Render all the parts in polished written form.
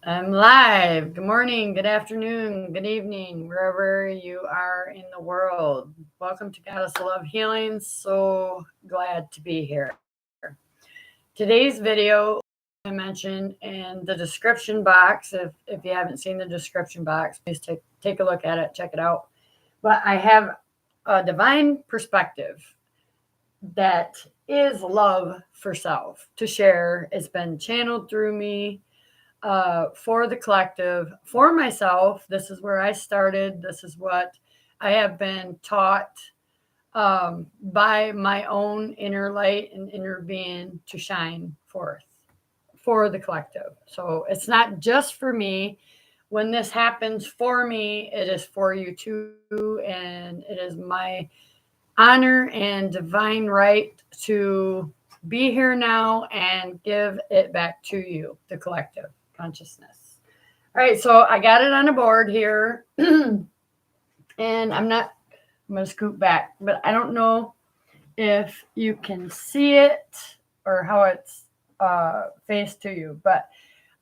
I'm live. Good morning, good afternoon, good evening, wherever you are in the world. Welcome to Goddess of Love Healing. So glad to be here. Today's video, I mentioned in the description box. If you haven't seen the description box, please take a look at it, check it out. But I have a divine perspective that is love for self to share. It's been channeled through me. For the collective, for myself. This is where I started. This is what I have been taught by my own inner light and inner being to shine forth for the collective. So it's not just for me. When this happens for me, it is for you too. And it is my honor and divine right to be here now and give it back to you, the collective consciousness. All right, so I got it on a board here, and I'm going to scoot back, but I don't know if you can see it or how it's faced to you, but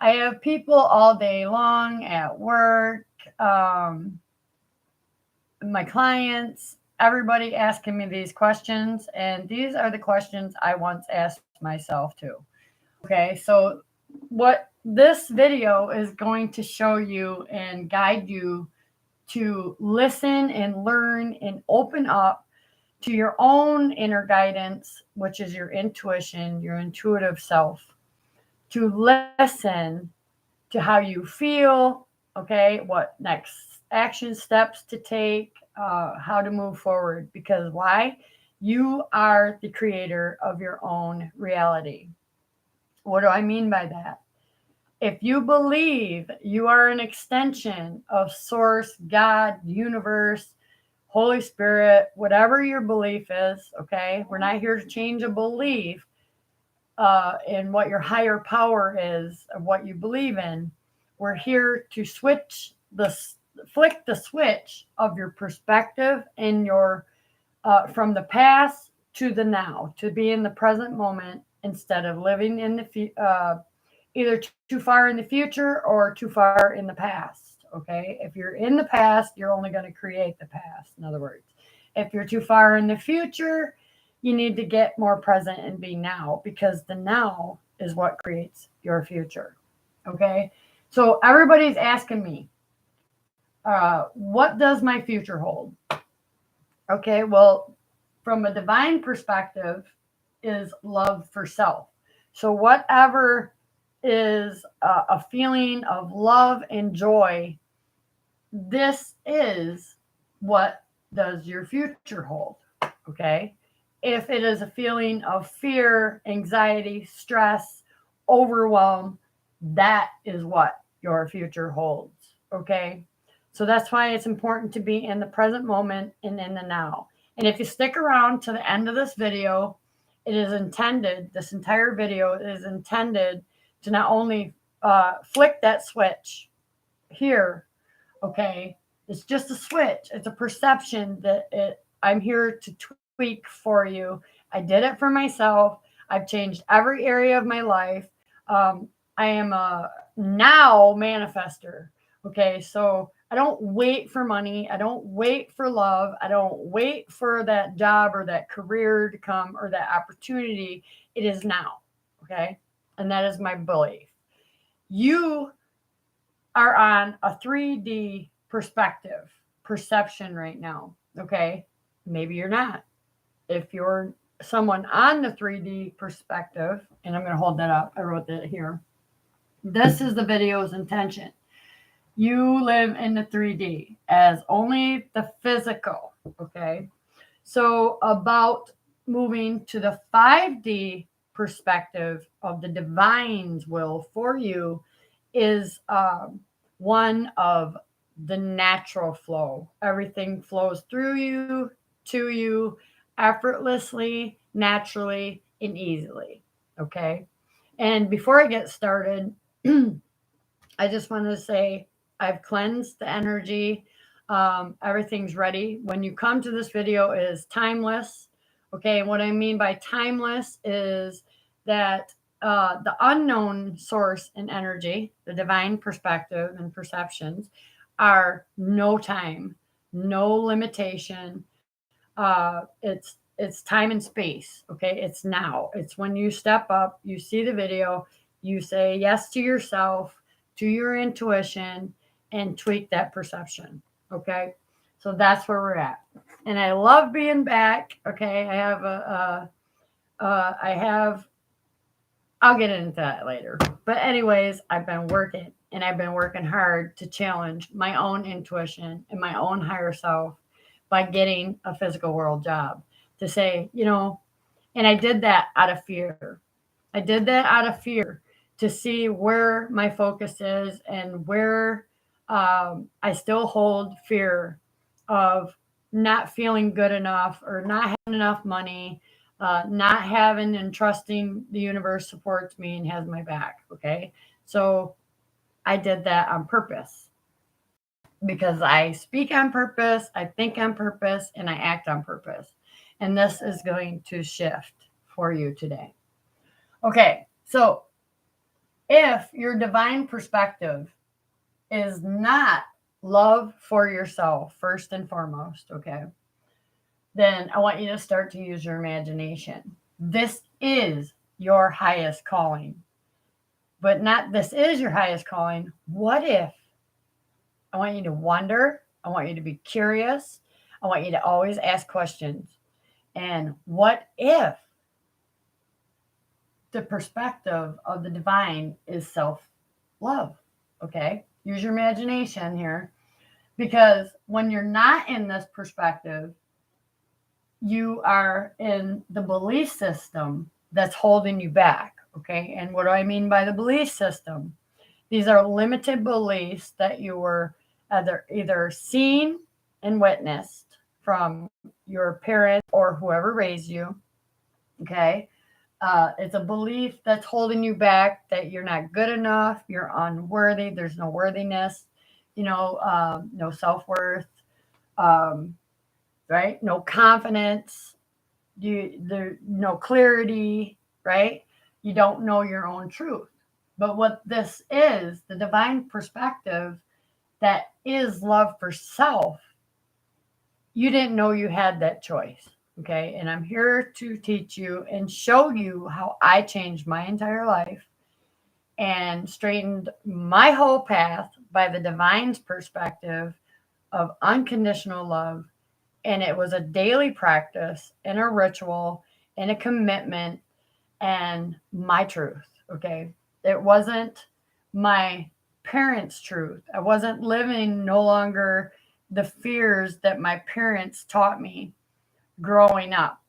I have people all day long at work, my clients, everybody asking me these questions, and these are the questions I once asked myself too. Okay, so what this video is going to show you and guide you to listen and learn and open up to your own inner guidance, which is your intuition, your intuitive self, to listen to how you feel, okay, what next action steps to take, how to move forward. Because why? You are the creator of your own reality. What do I mean by that? If you believe you are an extension of Source, God, universe, Holy Spirit, whatever your belief is, okay? We're not here to change a belief in what your higher power is, of what you believe in. We're here to flick the switch of your perspective and your from the past to the now, to be in the present moment instead of living in the either too far in the future or too far in the past. Okay, if you're in the past, you're only going to create the past. In other words, if you're too far in the future, you need to get more present and be now, because the now is what creates your future. Okay, so everybody's asking me, what does my future hold? Okay, well, from a divine perspective, is love for self. So whatever is a feeling of love and joy, this is what does your future hold. Okay, if it is a feeling of fear, anxiety, stress, overwhelm, that is what your future holds. Okay, so that's why it's important to be in the present moment and in the now. And if you stick around to the end of this video, it is intended, this entire video is intended to not only flick that switch here, okay, it's just a switch. It's a perception that I'm here to tweak for you. I did it for myself. I've changed every area of my life. I am a now manifester. Okay, so I don't wait for money. I don't wait for love. I don't wait for that job or that career to come or that opportunity. It is now. Okay, and that is my belief. You are on a 3D perception right now. Okay, maybe you're not. If you're someone on the 3D perspective, and I'm going to hold that up, I wrote that here. This is the video's intention. You live in the 3D as only the physical, okay? So about moving to the 5D perspective of the divine's will for you is one of the natural flow. Everything flows through you, to you, effortlessly, naturally, and easily, okay? And before I get started, I just want to say I've cleansed the energy. Everything's ready. When you come to this video, it is timeless. Okay, what I mean by timeless is that the unknown source and energy, the divine perspective and perceptions, are no time, no limitation. It's time and space. Okay, it's now. It's when you step up, you see the video, you say yes to yourself, to your intuition, and tweak that perception. Okay, so that's where we're at. And I love being back. Okay, I have I have. I'll get into that later. But anyways, I've been working and I've been working hard to challenge my own intuition and my own higher self by getting a physical world job to say, and I did that out of fear. I did that out of fear to see where my focus is and where I still hold fear of not feeling good enough or not having enough money, not having and trusting the universe supports me and has my back. Okay. So I did that on purpose because I speak on purpose, I think on purpose, and I act on purpose. And this is going to shift for you today. Okay. So if your divine perspective is not love for yourself, first and foremost, okay, then I want you to start to use your imagination. This is your highest calling. But not this is your highest calling. What if? I want you to wonder. I want you to be curious. I want you to always ask questions. And what if the perspective of the divine is self-love? Okay? Use your imagination here. Because when you're not in this perspective, you are in the belief system that's holding you back. Okay. And what do I mean by the belief system? These are limited beliefs that you were either seen and witnessed from your parents or whoever raised you. Okay. It's a belief that's holding you back that you're not good enough, you're unworthy, there's no worthiness, no self worth, right? No confidence, there no clarity, right? You don't know your own truth. But what this is, the divine perspective that is love for self, you didn't know you had that choice. Okay. And I'm here to teach you and show you how I changed my entire life and straightened my whole path by the divine's perspective of unconditional love. And it was a daily practice and a ritual and a commitment and my truth. Okay. It wasn't my parents' truth. I wasn't living no longer the fears that my parents taught me growing up.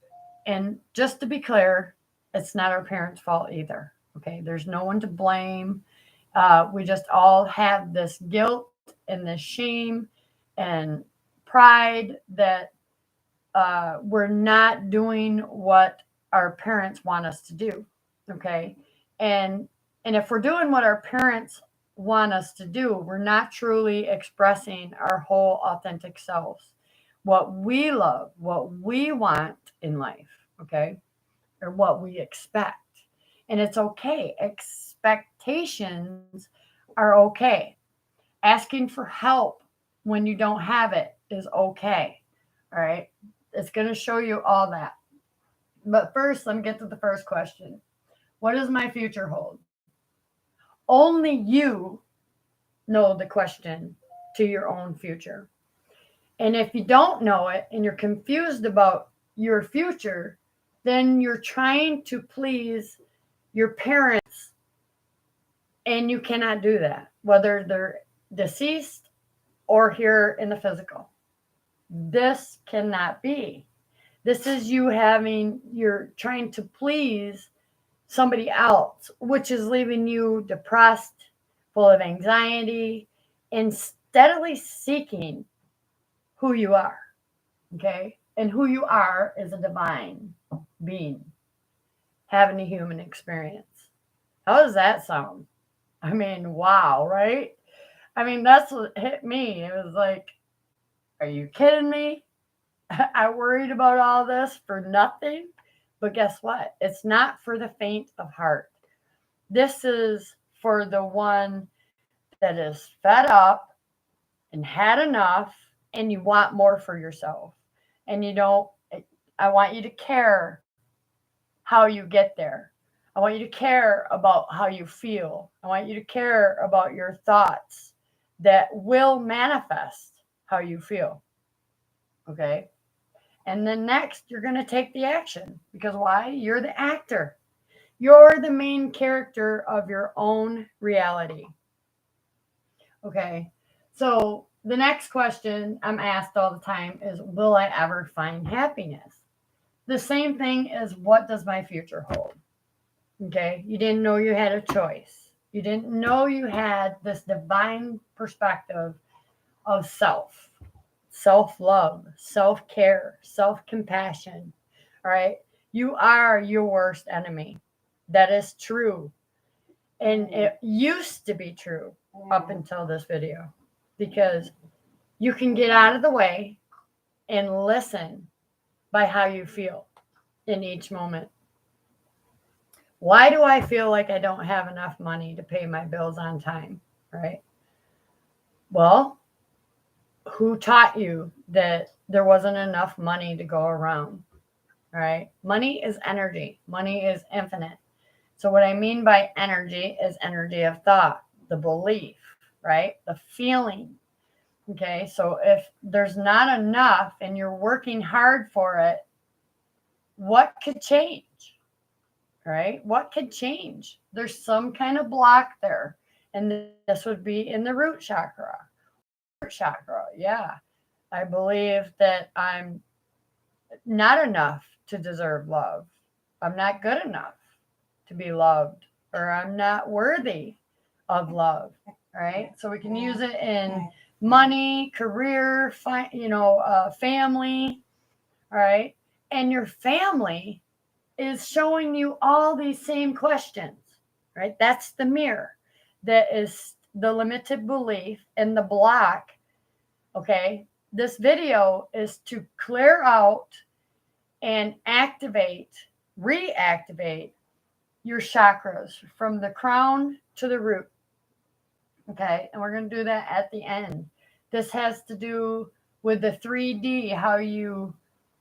And just to be clear, it's not our parents' fault either. Okay. There's no one to blame. We just all have this guilt and this shame and pride that we're not doing what our parents want us to do. Okay. And if we're doing what our parents want us to do, we're not truly expressing our whole authentic selves, what we love, what we want in life. Okay. Or what we expect. And it's okay. Expectations are okay. Asking for help when you don't have it is okay. All right. It's going to show you all that. But first, let me get to the first question. What does my future hold? Only you know the question to your own future. And if you don't know it and you're confused about your future, then you're trying to please your parents, and you cannot do that, whether they're deceased or here in the physical. This cannot be. This is you're trying to please somebody else, which is leaving you depressed, full of anxiety, and steadily seeking who you are. Okay. And who you are is a divine being having a human experience. How does that sound? I mean, wow, right? I mean, that's what hit me. It was like, are you kidding me? I worried about all this for nothing. But guess what? It's not for the faint of heart. This is for the one that is fed up and had enough, and you want more for yourself. And you don't, I want you to care how you get there. I want you to care about how you feel. I want you to care about your thoughts that will manifest how you feel. Okay. And then next, you're going to take the action because why? You're the actor. You're the main character of your own reality. Okay. So the next question I'm asked all the time is, will I ever find happiness? The same thing as, what does my future hold? Okay. You didn't know you had a choice. You didn't know you had this divine perspective of self love, self care, self compassion. All right. You are your worst enemy. That is true. And it used to be true up until this video, because you can get out of the way and listen by how you feel in each moment. Why do I feel like I don't have enough money to pay my bills on time? Right. Well, who taught you that there wasn't enough money to go around? Right. Money is energy. Money is infinite. So what I mean by energy is energy of thought, the belief, right? The feeling. Okay. So if there's not enough and you're working hard for it, what could change? Right? What could change? There's some kind of block there. And this would be in the root chakra. Heart chakra. Yeah. I believe that I'm not enough to deserve love. I'm not good enough to be loved, or I'm not worthy of love. Right? So we can use it in money, career, family. All right. And your family is showing you all these same questions, right? That's the mirror. That is the limited belief and the block. Okay. This video is to clear out and reactivate your chakras from the crown to the root. Okay. And we're going to do that at the end. This has to do with the 3D, how you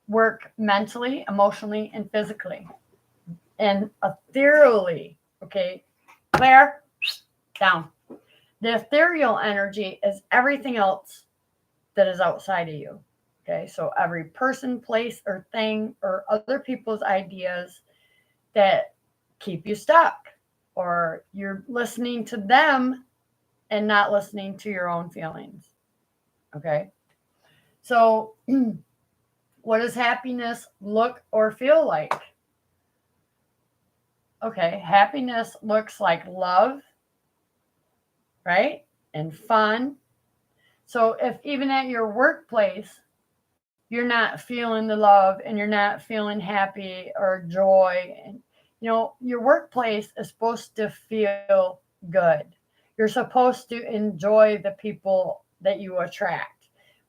work mentally, emotionally, and physically, and ethereally. Okay, Claire, down. The ethereal energy is everything else that is outside of you. Okay, so every person, place, or thing, or other people's ideas that keep you stuck, or you're listening to them and not listening to your own feelings. Okay, so what does happiness look or feel like? Okay, happiness looks like love, right? And fun. So if even at your workplace, you're not feeling the love and you're not feeling happy or joy, and your workplace is supposed to feel good. You're supposed to enjoy the people that you attract.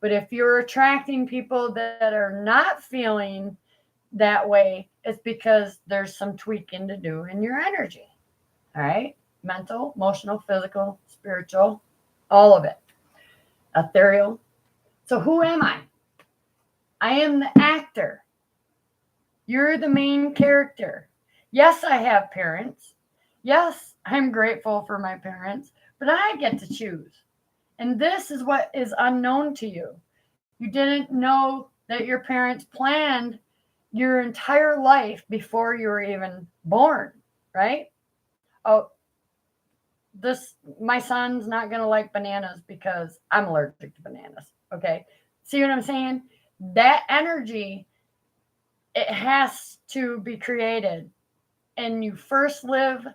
But if you're attracting people that are not feeling that way, it's because there's some tweaking to do in your energy. All right. Mental, emotional, physical, spiritual, all of it. Ethereal. So who am I? I am the actor. You're the main character. Yes, I have parents. Yes, I'm grateful for my parents, but I get to choose. And this is what is unknown to you. You didn't know that your parents planned your entire life before you were even born, right? Oh, my son's not going to like bananas because I'm allergic to bananas. Okay. See what I'm saying? That energy, it has to be created. And you first live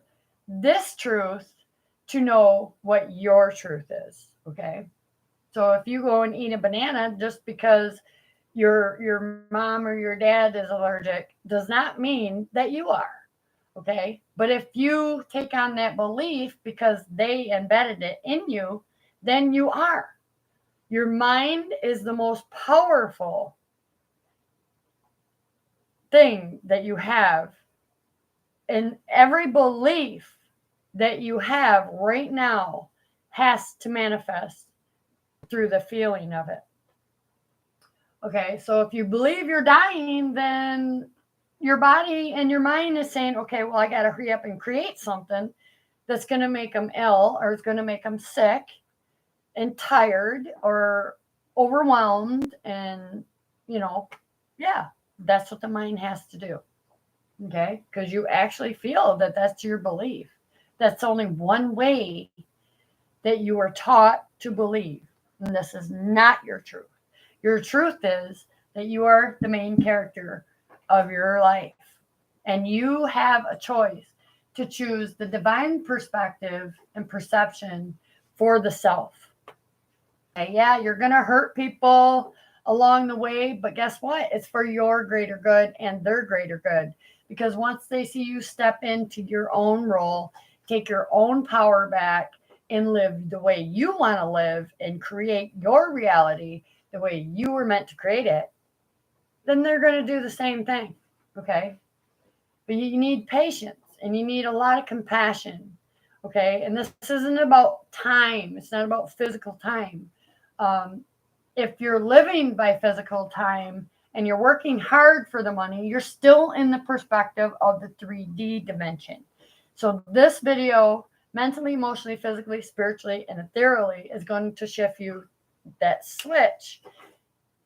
this truth to know what your truth is. Okay. So if you go and eat a banana just because your mom or your dad is allergic, does not mean that you are. Okay. But if you take on that belief because they embedded it in you, then you are. Your mind is the most powerful thing that you have. And every belief that you have right now has to manifest through the feeling of it. Okay, so if you believe you're dying, then your body and your mind is saying, okay, well, I got to hurry up and create something that's going to make them ill, or it's going to make them sick and tired or overwhelmed. And, yeah, that's what the mind has to do. Okay, because you actually feel that that's your belief. That's only one way that you are taught to believe. And this is not your truth. Your truth is that you are the main character of your life. And you have a choice to choose the divine perspective and perception for the self. Okay, yeah, you're going to hurt people along the way, but guess what? It's for your greater good and their greater good. Because once they see you step into your own role, take your own power back, and live the way you want to live and create your reality the way you were meant to create it, then they're going to do the same thing. Okay. But you need patience and you need a lot of compassion. Okay. And this isn't about time, it's not about physical time. If you're living by physical time and you're working hard for the money, you're still in the perspective of the 3D dimension. So this video, mentally, emotionally, physically, spiritually, and ethereally, is going to shift you that switch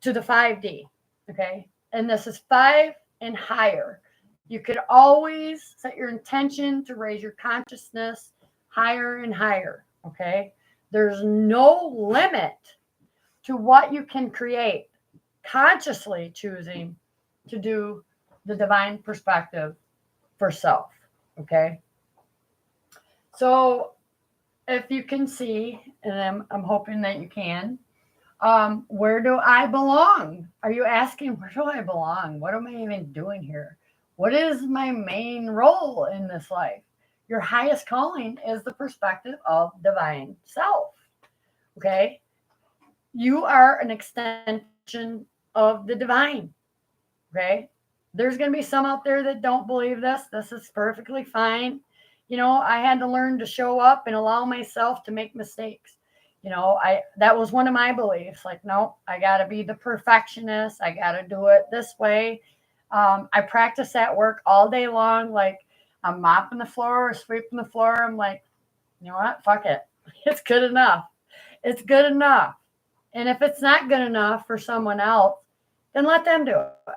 to the 5D. Okay. And this is 5 and higher. You could always set your intention to raise your consciousness higher and higher. Okay. There's no limit to what you can create, consciously choosing to do the divine perspective for self. Okay. So if you can see, and I'm hoping that you can, where do I belong? Are you asking, where do I belong? What am I even doing here? What is my main role in this life? Your highest calling is the perspective of divine self. Okay. You are an extension of the divine. Okay. There's going to be some out there that don't believe this. This is perfectly fine. I had to learn to show up and allow myself to make mistakes. That was one of my beliefs. Like, no, I got to be the perfectionist. I got to do it this way. I practice at work all day long. Like, I'm mopping the floor or sweeping the floor. I'm like, you know what? Fuck it. It's good enough. It's good enough. And if it's not good enough for someone else, then let them do it.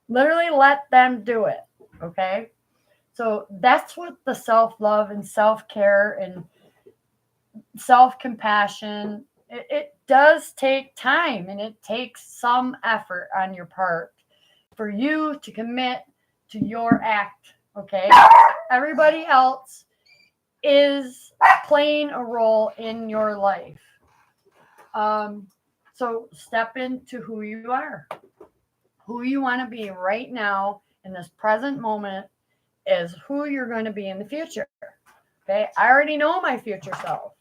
Literally let them do it. Okay. So that's what the self-love and self-care and self-compassion, it does take time, and it takes some effort on your part for you to commit to your act. Okay. Everybody else is playing a role in your life. So step into who you are. Who you want to be right now in this present moment is who you're going to be in the future. Okay. I already know my future self.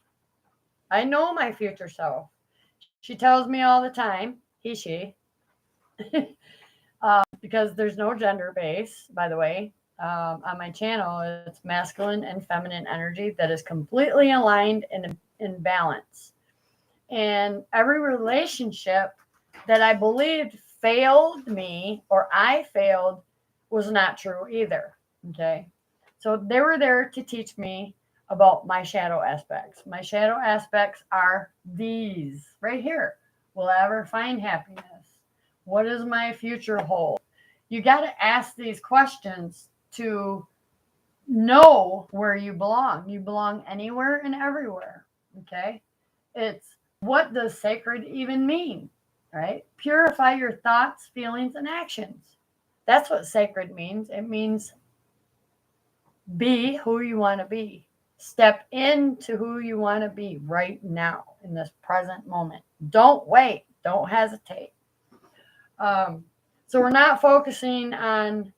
I know my future self. She tells me all the time, he, she, because there's no gender base, by the way. On my channel, it's masculine and feminine energy that is completely aligned and in balance. And every relationship that I believed failed me or I failed was not true either. Okay. So they were there to teach me about my shadow aspects. My shadow aspects are these right here. Will I ever find happiness? What does my future hold? You got to ask these questions to know where you belong. You belong anywhere and everywhere. Okay. It's, what does sacred even mean? Right? Purify your thoughts, feelings, and actions. That's what sacred means. It means be who you want to be. Step into who you want to be right now in this present moment. Don't wait. Don't hesitate. So we're not focusing on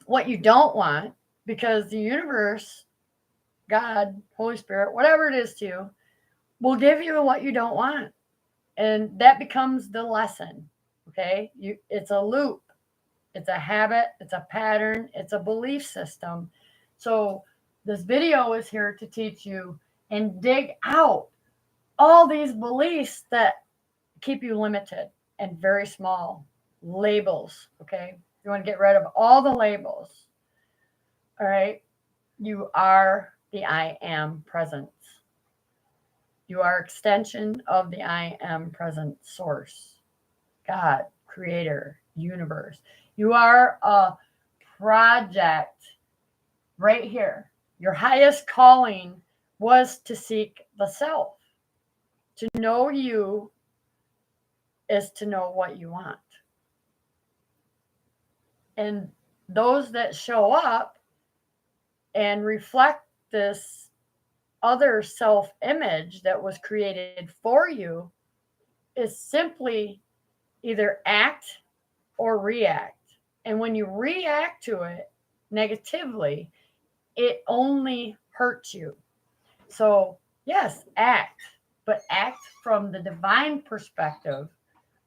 what you don't want, because the universe, God, Holy Spirit, whatever it is to you, will give you what you don't want. And that becomes the lesson. Okay. It's a loop. It's a habit. It's a pattern. It's a belief system So this video is here to teach you and dig out all these beliefs that keep you limited and very small labels. Okay. You want to get rid of all the labels. All right. You are the I am presence. You are extension of the I am present source, God, creator, universe. You are a project right here. Your highest calling was to seek the self. To know you is to know what you want. And those that show up and reflect this other self image that was created for you is simply either act or react. And when you react to it negatively, it only hurts you. So, yes, act, but act from the divine perspective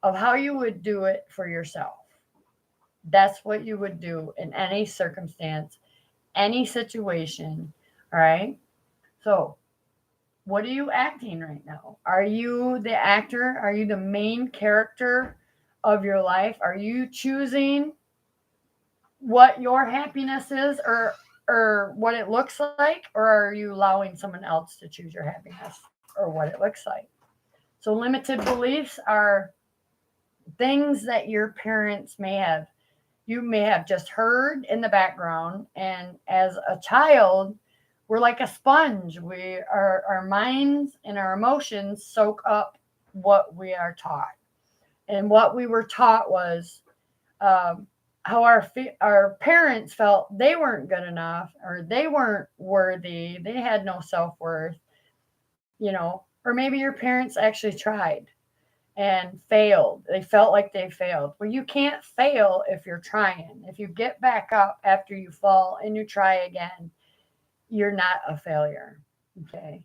of how you would do it for yourself. That's what you would do in any circumstance, any situation. All right. So, what are you acting right now? Are you the actor? Are you the main character of your life? Are you choosing what your happiness is or what it looks like, or are you allowing someone else to choose your happiness or what it looks like? So limited beliefs are things that your parents you may have just heard in the background, and as a child we're like a sponge. Our minds and our emotions soak up what we are taught, and what we were taught was how our parents felt they weren't good enough, or they weren't worthy, they had no self-worth, or maybe your parents actually tried and failed. They felt like they failed. Well, you can't fail if you're trying. If you get back up after you fall and you try again, you're not a failure. Okay.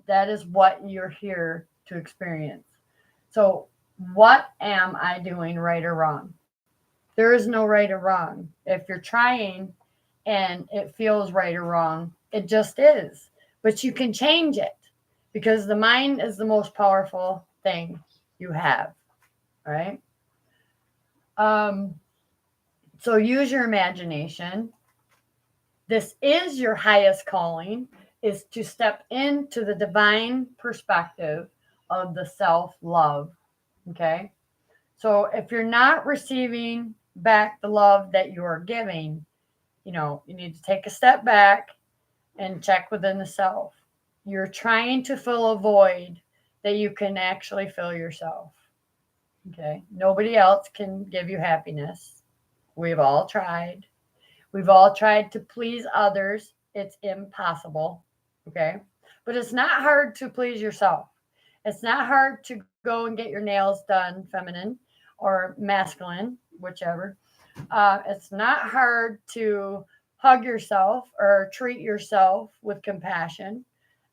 That is what you're here to experience. So, what am I doing right or wrong? There is no right or wrong. If you're trying and it feels right or wrong, it just is. But you can change it because the mind is the most powerful thing you have, right? So use your imagination. This is your highest calling, is to step into the divine perspective of the self-love, okay? So if you're not receiving back the love that you are giving, you need to take a step back and check within the self. You're trying to fill a void that you can actually fill yourself. Okay. Nobody else can give you happiness. We've all tried. We've all tried to please others. It's impossible. Okay. But it's not hard to please yourself. It's not hard to go and get your nails done feminine or masculine, whichever. It's not hard to hug yourself or treat yourself with compassion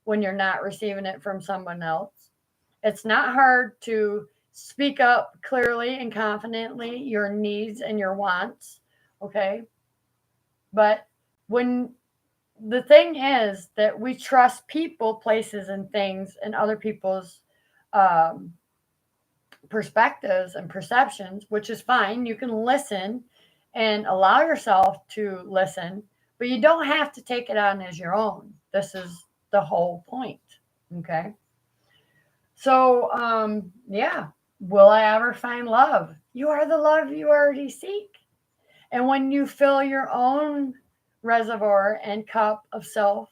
when you're not receiving it from someone else. It's not hard to speak up clearly and confidently your needs and your wants. Okay. But when the thing is that we trust people, places, and things and other people's um, perspectives and perceptions, which is fine. You can listen and allow yourself to listen, but you don't have to take it on as your own. This is the whole point. Okay. So, yeah. Will I ever find love? You are the love you already seek. And when you fill your own reservoir and cup of self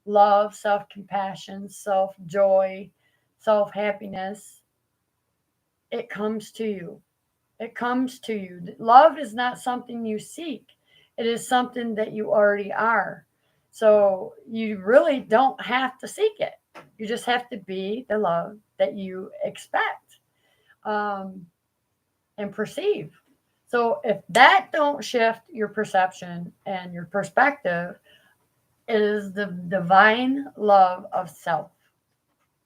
love, self compassion, self joy, self happiness, it comes to you. It comes to you. Love is not something you seek, it is something that you already are. So you really don't have to seek it. You just have to be the love that you expect and perceive. So if that don't shift your perception and your perspective, it is the divine love of self.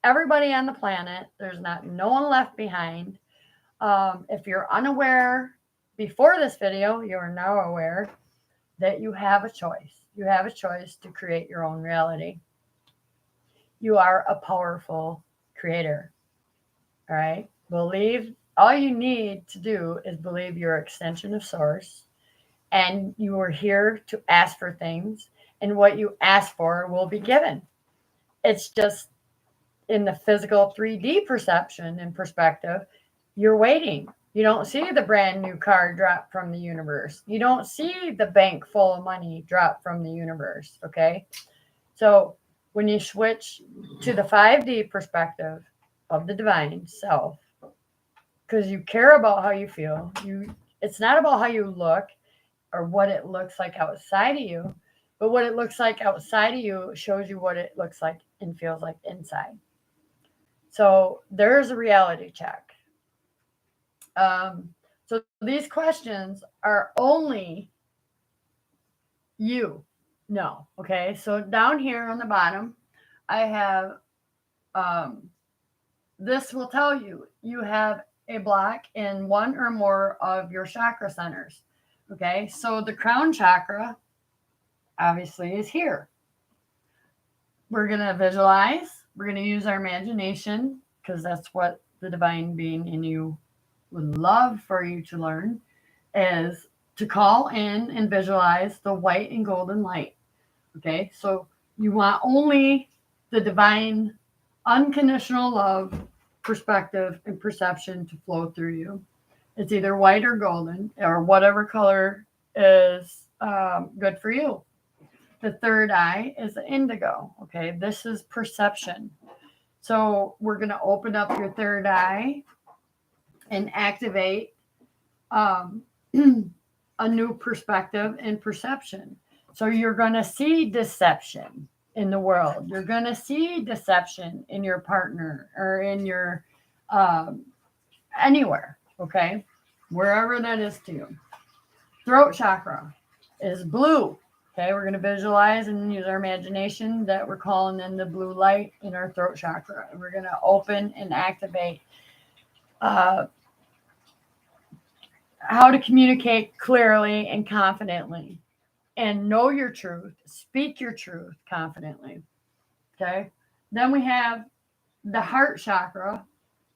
Everybody on the planet, there's no one left behind. If you're unaware before this video, you are now aware that you have a choice. You have a choice to create your own reality. You are a powerful creator. All right. Believe all you need to do is believe you're an extension of source, and you are here to ask for things, and what you ask for will be given. It's just in the physical 3D perception and perspective, you're waiting. You don't see the brand new car drop from the universe. You don't see the bank full of money drop from the universe. Okay. So when you switch to the 5D perspective of the divine self, because you care about how you feel, it's not about how you look or what it looks like outside of you, but what it looks like outside of you shows you what it looks like and feels like inside. So there's a reality check. So these questions are only you know. Okay. So down here on the bottom, I have this will tell you you have a block in one or more of your chakra centers. Okay. So the crown chakra obviously is here. We're going to visualize, we're going to use our imagination because that's what the divine being in you would love for you to learn, is to call in and visualize the white and golden light. Okay, so you want only the divine unconditional love, perspective, and perception to flow through you. It's either white or golden or whatever color is good for you. The third eye is the indigo. Okay, this is perception. So we're going to open up your third eye and activate a new perspective and perception. So you're going to see deception in the world. You're going to see deception in your partner or in your anywhere. Okay, wherever that is to you. Throat chakra is blue. Okay, we're going to visualize and use our imagination that we're calling in the blue light in our throat chakra. And we're going to open and activate how to communicate clearly and confidently, and know your truth, speak your truth confidently. Okay, then we have the heart chakra.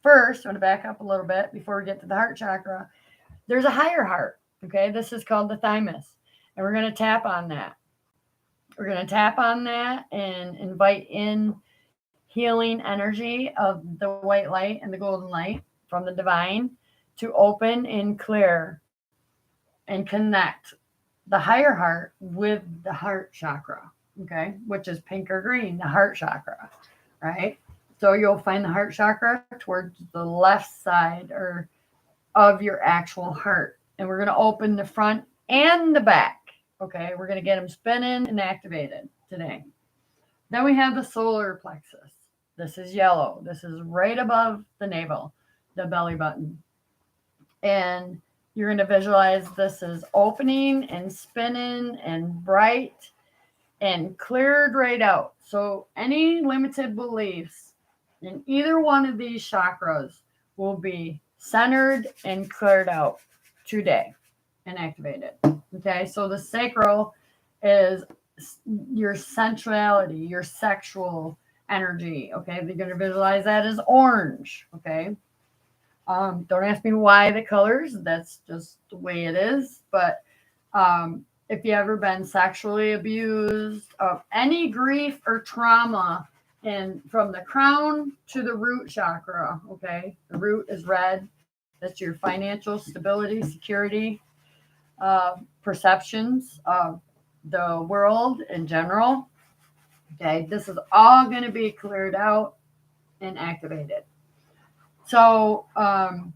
First, I'm going to back up a little bit before we get to the heart chakra. There's a higher heart. Okay, this is called the thymus, and we're going to tap on that. We're going to tap on that and invite in healing energy of the white light and the golden light from the divine to open and clear and connect the higher heart with the heart chakra, okay, which is pink or green, the heart chakra, right? So you'll find the heart chakra towards the left side or of your actual heart. And we're going to open the front and the back. Okay, we're going to get them spinning and activated today. Then we have the solar plexus. This is yellow. This is right above the navel, the belly button. And you're going to visualize this is opening and spinning and bright and cleared right out. So any limited beliefs in either one of these chakras will be centered and cleared out today and activated. Okay, so the sacral is your sensuality, your sexual energy. Okay, you're going to visualize that as orange. Okay, don't ask me why the colors. That's just the way it is. But if you ever been sexually abused, of any grief or trauma, and from the crown to the root chakra, okay, the root is red. That's your financial stability, security, perceptions of the world in general. Okay, this is all going to be cleared out and activated. So don't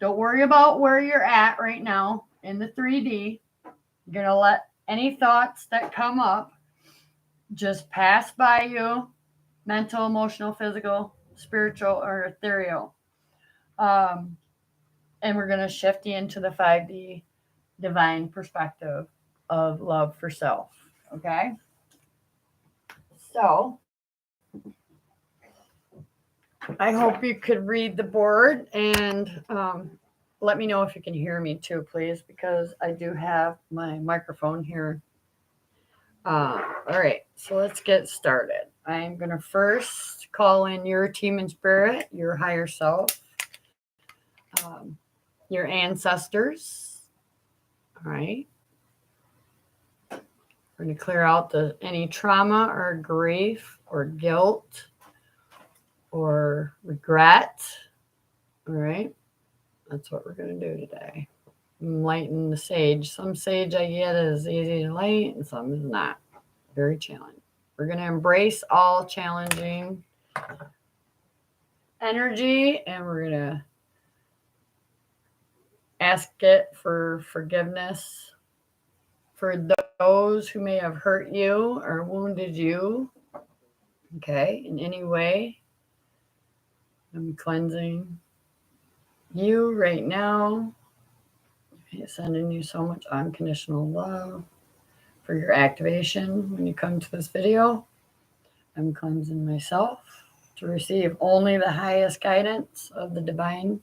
worry about where you're at right now in the 3D. You're going to let any thoughts that come up just pass by you, mental, emotional, physical, spiritual, or ethereal. And we're going to shift you into the 5D divine perspective of love for self. Okay? So I hope you could read the board and let me know if you can hear me too, please, because I do have my microphone here All right, so let's get started. I'm going to first call in your team in spirit, your higher self, your ancestors. All right. We're going to clear out any trauma or grief or guilt or regret. All right. That's what we're going to do today. Enlighten the sage. Some sage I get is easy to light and some is not. Very challenging. We're going to embrace all challenging energy and we're going to ask it for forgiveness for those who may have hurt you or wounded you. Okay, in any way. I'm cleansing you right now. Sending you so much unconditional love for your activation when you come to this video. I'm cleansing myself to receive only the highest guidance of the divine.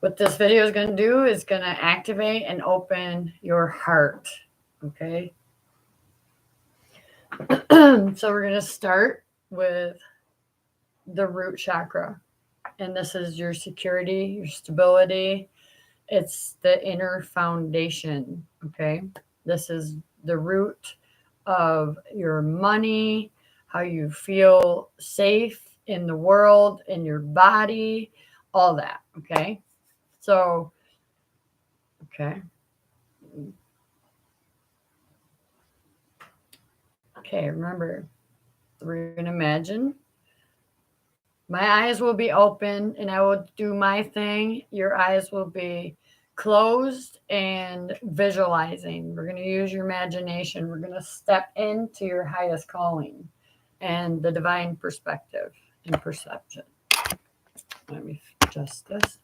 What this video is going to do is going to activate and open your heart. Okay. So we're going to start with the root chakra. And this is your security, your stability. It's the inner foundation. Okay. This is the root of your money, how you feel safe in the world, in your body, all that. Okay. So, okay. Okay, remember, we're going to imagine my eyes will be open and I will do my thing. Your eyes will be closed and visualizing. We're going to use your imagination. We're going to step into your highest calling and the divine perspective and perception. Let me adjust this.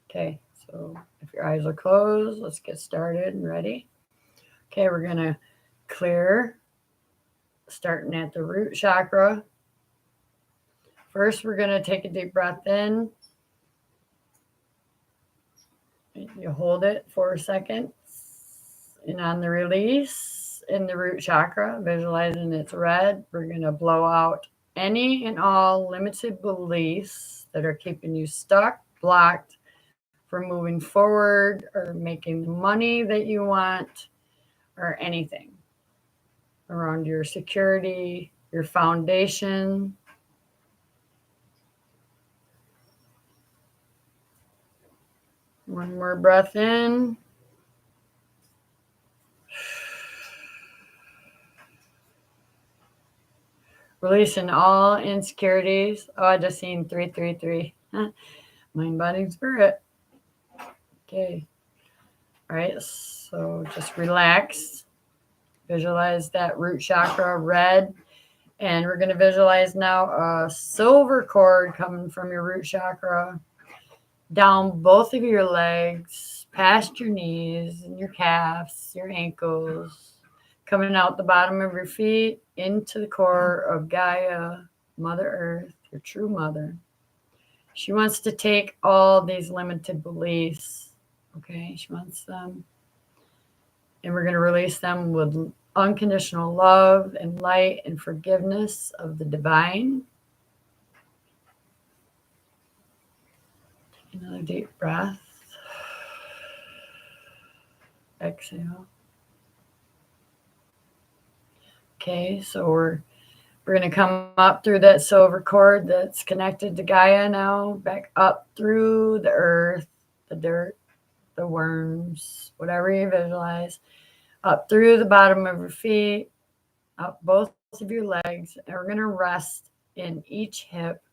Okay, so if your eyes are closed, let's get started and ready. Okay, we're going to clear, starting at the root chakra. First, we're going to take a deep breath in. You hold it for a second. And on the release in the root chakra, visualizing it's red, we're going to blow out any and all limited beliefs that are keeping you stuck, blocked from moving forward or making the money that you want or anything around your security, your foundation. One more breath in. Releasing all insecurities. Oh, I just seen 333. Mind, body, and spirit. Okay. All right. So just relax. Visualize that root chakra red. And we're going to visualize now a silver cord coming from your root chakra down both of your legs, past your knees and your calves, your ankles, coming out the bottom of your feet into the core of Gaia, Mother Earth, your true mother. She wants to take all these limited beliefs, okay? She wants them, and we're going to release them with unconditional love and light and forgiveness of the divine. Take another deep breath. Exhale. Okay, so we're going to come up through that silver cord that's connected to Gaia now, back up through the earth, the dirt, the worms, whatever you visualize, up through the bottom of your feet, up both of your legs, and we're going to rest in each hip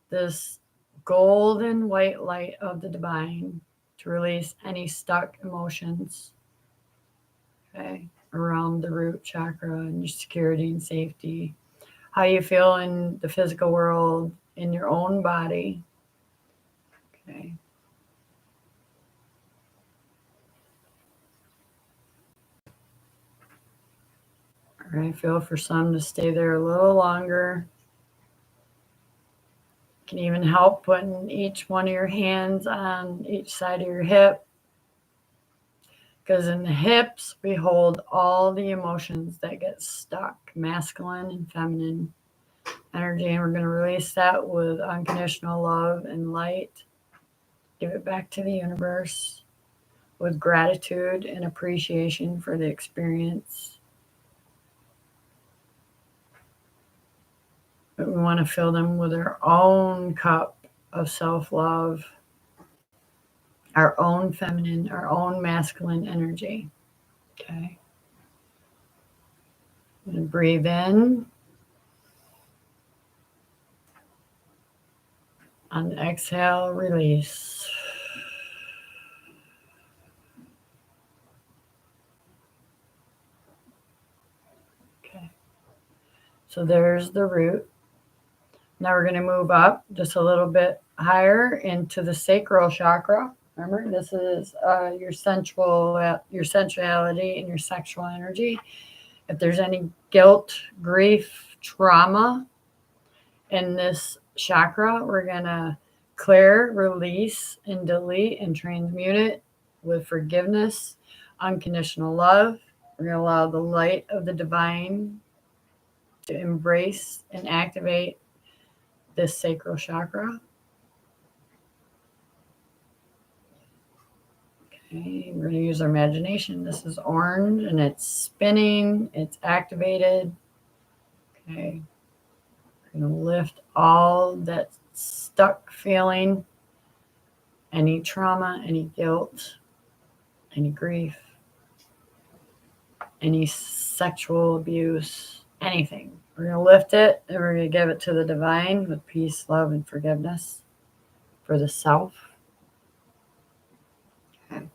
this golden white light of the divine to release any stuck emotions, okay, around the root chakra and your security and safety, how you feel in the physical world, in your own body, okay. All right, feel for some to stay there a little longer. You can even help putting each one of your hands on each side of your hip. Because in the hips, we hold all the emotions that get stuck, masculine and feminine energy. And we're going to release that with unconditional love and light. Give it back to the universe with gratitude and appreciation for the experience. But we want to fill them with our own cup of self-love, our own feminine, our own masculine energy. Okay. I'm going to breathe in. On the exhale, release. Okay. So there's the root. Now we're going to move up just a little bit higher into the Sacral Chakra. Remember, this is your sensuality and your sexual energy. If there's any guilt, grief, trauma in this chakra, we're going to clear, release, and delete and transmute it with forgiveness, unconditional love. We're going to allow the light of the divine to embrace and activate this sacral chakra. Okay, we're going to use our imagination. This is orange and it's spinning, it's activated. Okay, we're going to lift all that stuck feeling, any trauma, any guilt, any grief, any sexual abuse, anything. We're going to lift it and we're going to give it to the divine with peace, love, and forgiveness for the self. Okay.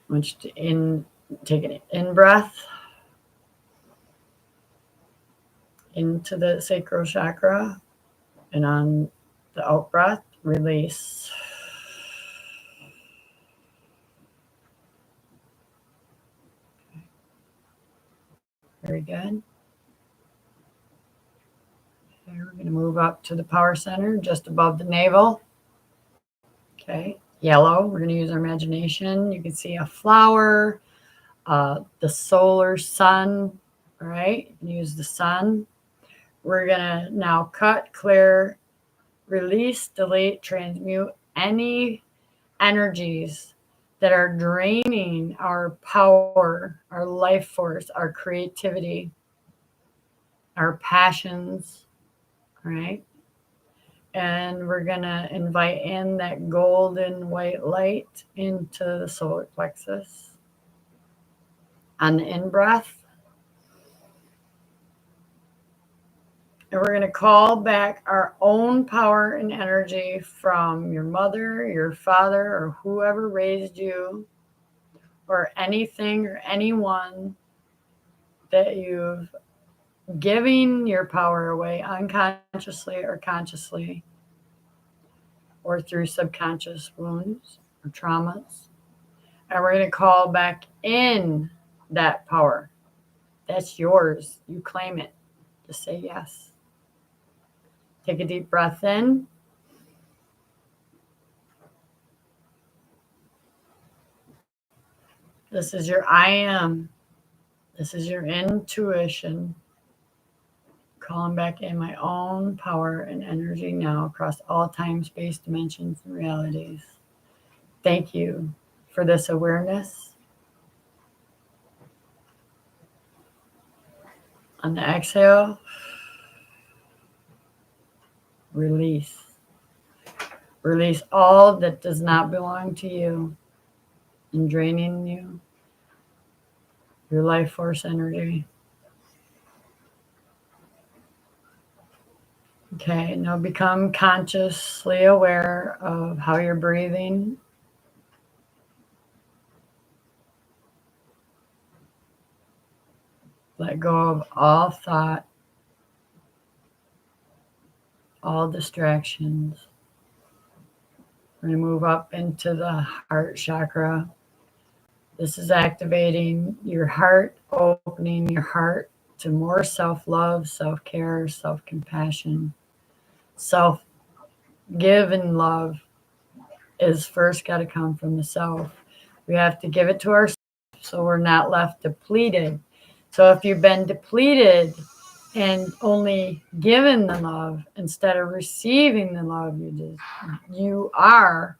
I want you to take an in breath into the sacral chakra, and on the out breath, release. Okay. Very good. Okay, we're going to move up to the power center just above the navel. Okay, yellow. We're going to use our imagination. You can see a flower, the solar sun. All right, you can use the sun. We're going to now cut, clear, release, delete, transmute any energies that are draining our power, our life force, our creativity, our passions, right? And we're going to invite in that golden white light into the solar plexus. On the in-breath, and we're going to call back our own power and energy from your mother, your father, or whoever raised you, or anything or anyone that you've given your power away unconsciously or consciously, or through subconscious wounds or traumas. And we're going to call back in that power. That's yours. You claim it. Just say yes. Take a deep breath in. This is your I am. This is your intuition. Calling back in my own power and energy now across all time, space, dimensions, and realities. Thank you for this awareness. On the exhale, release. Release all that does not belong to you and draining you, your life force energy. Okay, now become consciously aware of how you're breathing. Let go of all thought, all distractions. We're going to move up into the heart chakra. This is activating your heart, opening your heart to more self-love, self-care, self-compassion. Self-give and love is first got to come from the self. We have to give it to ourselves so we're not left depleted. So if you've been depleted and only given the love instead of receiving the love you are,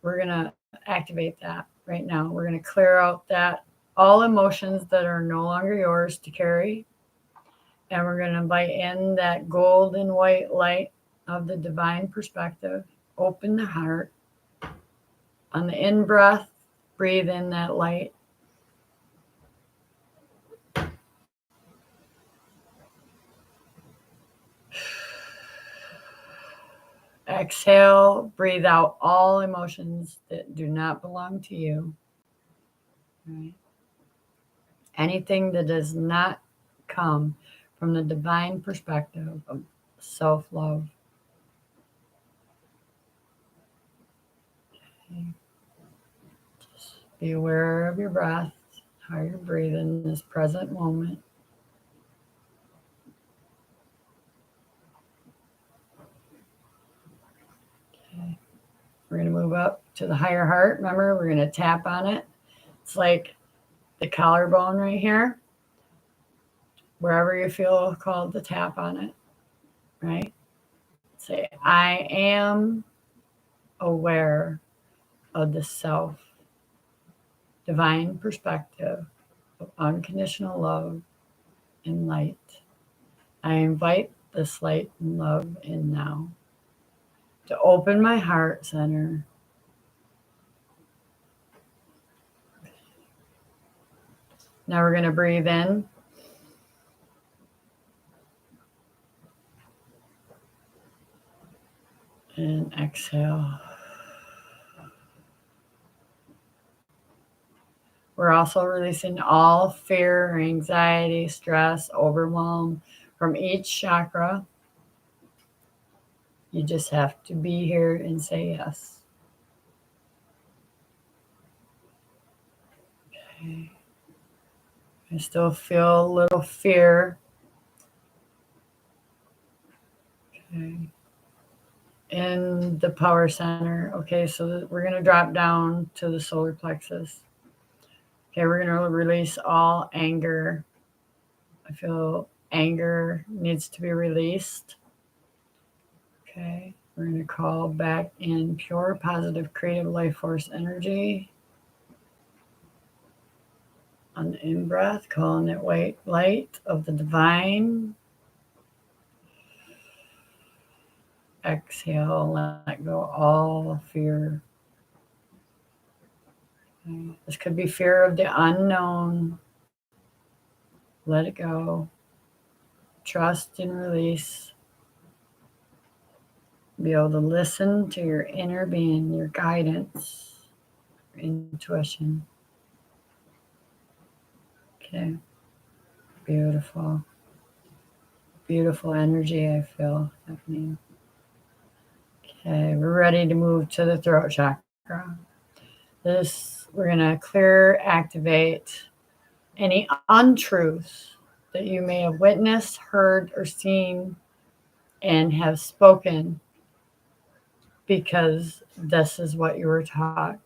we're going to activate that right now. We're going to clear out that all emotions that are no longer yours to carry. And we're going to invite in that golden white light of the divine perspective. Open the heart. On the in-breath, breathe in that light. Exhale, breathe out all emotions that do not belong to you. Right? Anything that does not come from the divine perspective of self-love. Okay. Just be aware of your breath, how you're breathing in this present moment. Okay. We're going to move up to the higher heart. Remember, we're going to tap on it. It's like the collarbone right here. Wherever you feel called to tap on it, right? Say, I am aware of the self, divine perspective of unconditional love and light. I invite this light and love in now to open my heart center. Now we're going to breathe in. And exhale. We're also releasing all fear, anxiety, stress, overwhelm from each chakra. You just have to be here and say yes. Okay. I still feel a little fear. Okay. In the power center. Okay, so we're going to drop down to the solar plexus. Okay, we're going to release all anger. I feel anger needs to be released. Okay, we're going to call back in pure, positive, creative life force energy. On the in-breath, calling it white light of the divine. Exhale, let go all fear. Okay. This could be fear of the unknown. Let it go. Trust and release. Be able to listen to your inner being, your guidance, your intuition. Okay. Beautiful. Beautiful energy I feel happening. Okay, we're ready to move to the throat chakra. We're going to clear, activate any untruths that you may have witnessed, heard, or seen and have spoken because this is what you were taught.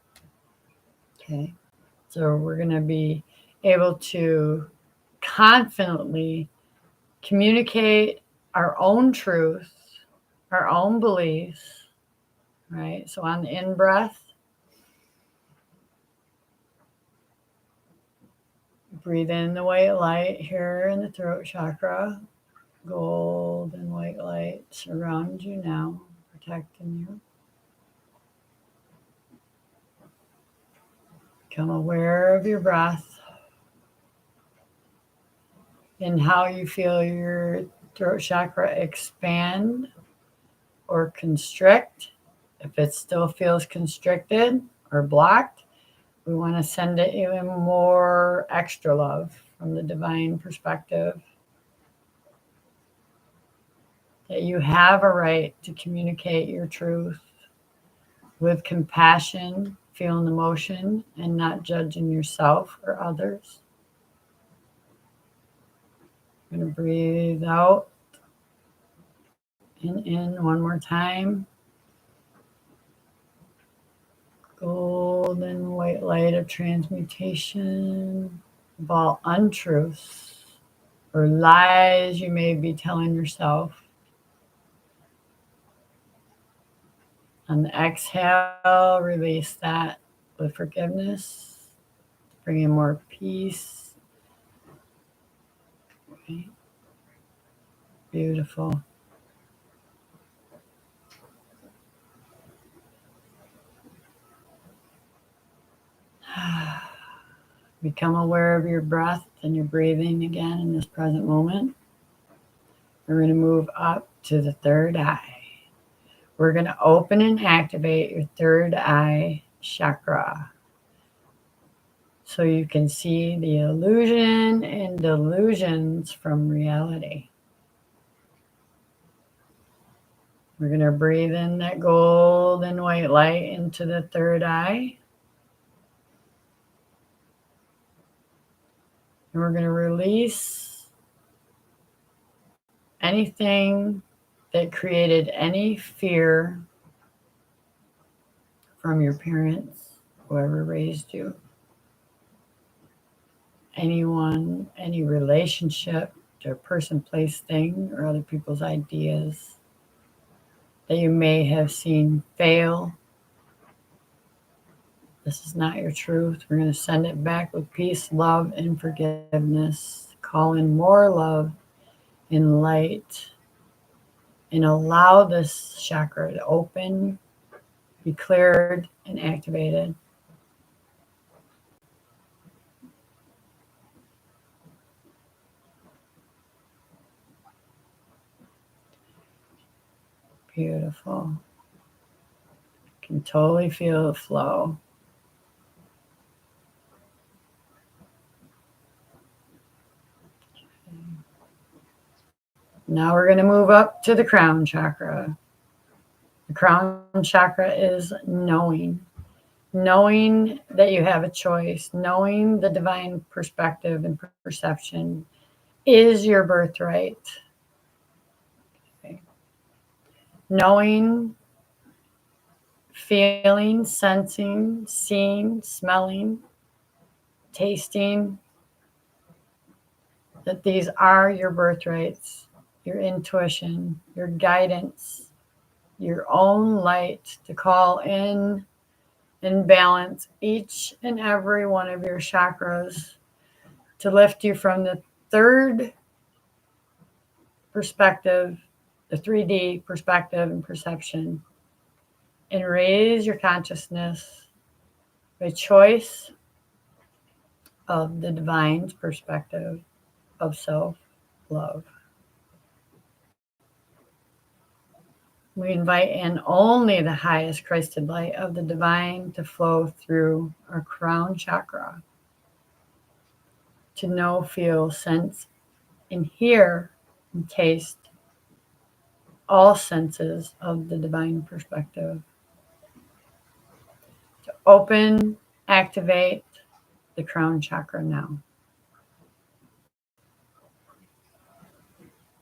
Okay, so we're going to be able to confidently communicate our own truth, our own beliefs, right? So on the in-breath, breathe in the white light here in the throat chakra. Golden white light surrounds you now, protecting you. Become aware of your breath and how you feel your throat chakra expand or constrict. If it still feels constricted or blocked, we want to send it even more extra love from the divine perspective. That you have a right to communicate your truth with compassion, feeling emotion, and not judging yourself or others. I'm going to breathe out and in one more time. golden white light of transmutation of all untruths or lies you may be telling yourself. On the exhale, release that with forgiveness, bring in more peace. Right. Beautiful. Become aware of your breath and your breathing again in this present moment. We're going to move up to the third eye. We're going to open and activate your third eye chakra so you can see the illusion and delusions from reality. We're going to breathe in that golden white light into the third eye. And we're going to release anything that created any fear from your parents, whoever raised you, anyone, any relationship to a person, place, thing, or other people's ideas that you may have seen fail. This is not your truth. We're going to send it back with peace, love, and forgiveness. Call in more love and light and allow this chakra to open, be cleared, and activated. Beautiful. You can totally feel the flow. Now we're going to move up to the crown chakra. The crown chakra is knowing that you have a choice, knowing the divine perspective and perception is your birthright. Okay. Knowing, feeling, sensing, seeing, smelling, tasting, that these are your birthrights, your intuition, your guidance, your own light to call in and balance each and every one of your chakras to lift you from the third perspective, the 3D perspective and perception, and raise your consciousness by choice of the divine's perspective of self-love. We invite in only the highest Christed light of the divine to flow through our crown chakra, to know, feel, sense, and hear and taste all senses of the divine perspective. To open, activate the crown chakra now.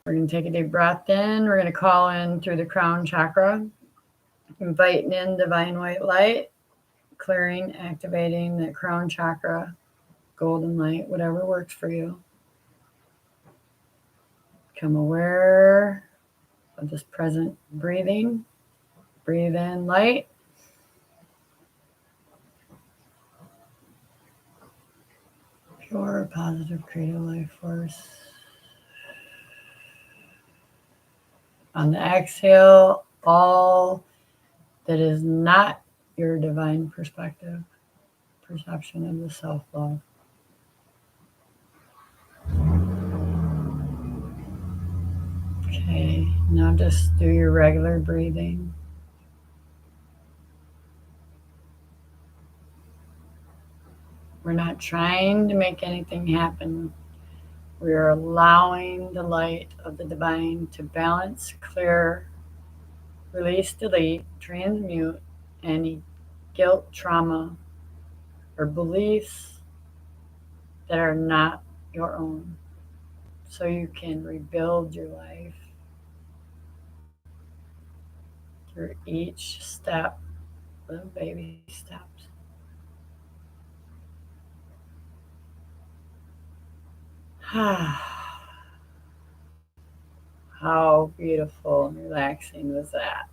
We're going to take a deep breath in. We're going to call in through the crown chakra, inviting in divine white light, clearing, activating the crown chakra, golden light, whatever works for you. Become aware of this present breathing. Breathe in light. Pure, positive, creative life force. On the exhale, all that is not your divine perspective, perception of the self-love. Okay, now just do your regular breathing. We're not trying to make anything happen. We are allowing the light of the divine to balance, clear, release, delete, transmute any guilt, trauma, or beliefs that are not your own, so you can rebuild your life through each step Little baby steps. How beautiful and relaxing was that?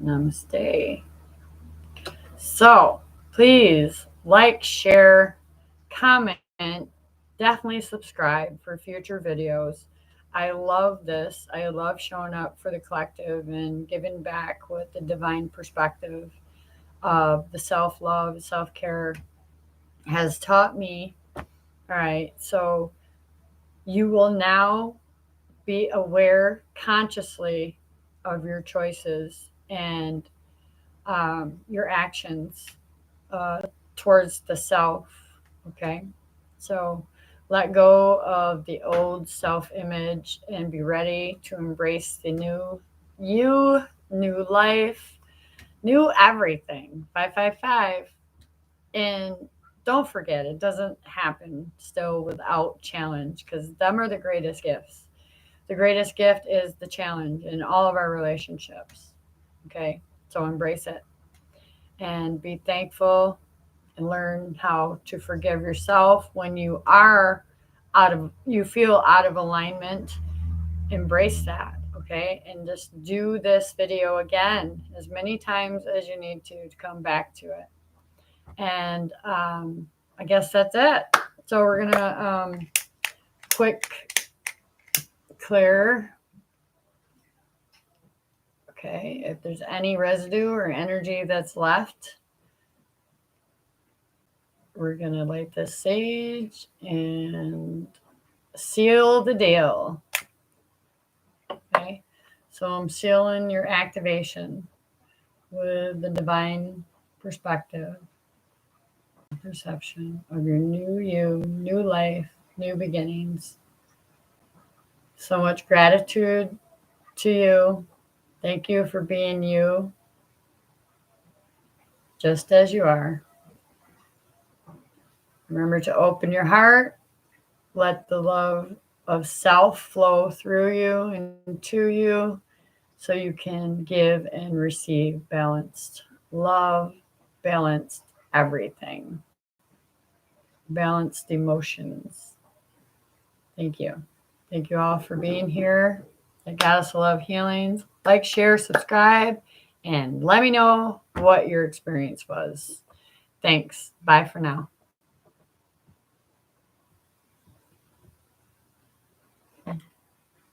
Namaste. So please like, share, comment, definitely subscribe for future videos. I love this. I love showing up for the collective and giving back with the divine perspective of the self-love, self-care has taught me. All right, so you will now be aware consciously of your choices and your actions uh, towards the self. Okay, so let go of the old self image and be ready to embrace the new you, new life, new everything. 555. And don't forget, it doesn't happen still without challenge, because them are the greatest gifts. The greatest gift is the challenge in all of our relationships. Okay, so embrace it and be thankful and learn how to forgive yourself when you are you feel out of alignment. Embrace that. Okay, and just do this video again as many times as you need to come back to it. And I guess that's it. So we're gonna quick clear. Okay, if there's any residue or energy that's left, we're gonna light this sage and seal the deal. Okay, so I'm sealing your activation with the divine perspective, perception of your new you, new life, new beginnings. So much gratitude to you. Thank you for being you, just as you are. Remember to open your heart. Let the love of self flow through you and to you so you can give and receive balanced love, balanced everything, balanced emotions. Thank you. Thank you all for being here at Goddess of Love Healings. Like, share, subscribe, and let me know what your experience was. Thanks. Bye for now.